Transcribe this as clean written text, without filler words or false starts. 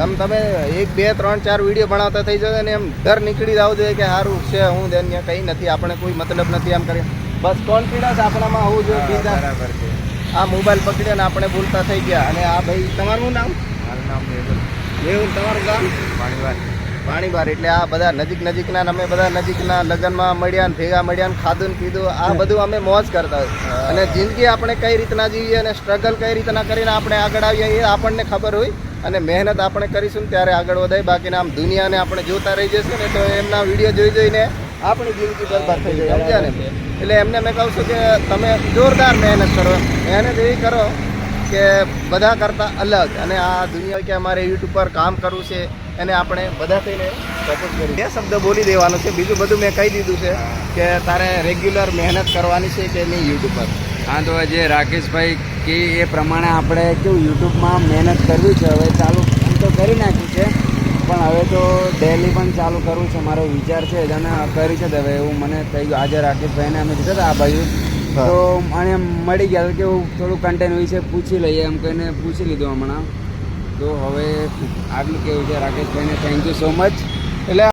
આમ તમે 1 2 3 4 વિડીયો બનાવતા થઈ જશે ને એમ ડર નીકળી જવું જોઈએ કે સારું છે હું દેન કંઈ નથી, આપણે કોઈ મતલબ નથી આમ કરી, બસ કોન્ફિડન્સ આપણામાં હોવું જોઈએ. બીજા બરાબર છે. આ મોબાઈલ પકડ્યો ને આપણે બોલતા થઈ ગયા. અને આ ભાઈ તમારું નામ? મારું નામ મેહુલ મેહુલ. તમારું ગામ? પાણીવાર. પાણીબાર. એટલે આ બધા નજીકના અમે બધા નજીકના લગ્નમાં મળ્યા ને ભેગા મળ્યા ને ખાધું ને પીધું, આ બધું અમે મોજ કરતા હોય. અને જિંદગી આપણે કઈ રીતના જીવીએ અને સ્ટ્રગલ કઈ રીતના કરીને આપણે આગળ આવીએ એ આપણને ખબર હોય. અને મહેનત આપણે કરીશું ને ત્યારે આગળ વધાય. બાકીના આમ દુનિયાને આપણે જોતા રહી જશું ને તો એમના વિડીયો જોઈને આપણી જિંદગી બરબાદ થઈ જાય, સમજ્યા ને? એટલે એમને મેં કહું છું કે તમે જોરદાર મહેનત કરો. મહેનત એવી કરો કે બધા કરતાં અલગ. અને આ દુનિયા કે અમારે યુટ્યુબ પર કામ કરવું છે એને આપણે બધા થઈને સપોર્ટ કરી. એ શબ્દ બોલી દેવાનો છે, બીજું બધું મેં કહી દીધું છે કે તારે રેગ્યુલર મહેનત કરવાની છે કે નહીં યુટ્યુબ પર. હા, તો જે રાકેશભાઈ કે એ પ્રમાણે આપણે કેવું યુટ્યુબમાં મહેનત કરવી છે. હવે ચાલુ એમ તો કરી નાખ્યું છે, પણ હવે તો ડેલી પણ ચાલુ કરવું છે મારો વિચાર છે. અને કરી છે હવે એવું મને થઈ ગયું. આજે રાકેશભાઈને અમે કીધા હતા આ બાજુ તો મને મળી ગયા કે હું થોડું કન્ટેન્ટ વિશે પૂછી લઈએ એમ કહીને પૂછી લીધું હમણાં. તો હવે આટલું કેવું છે રાકેશભાઈને થેન્ક યુ સો મચ. એટલે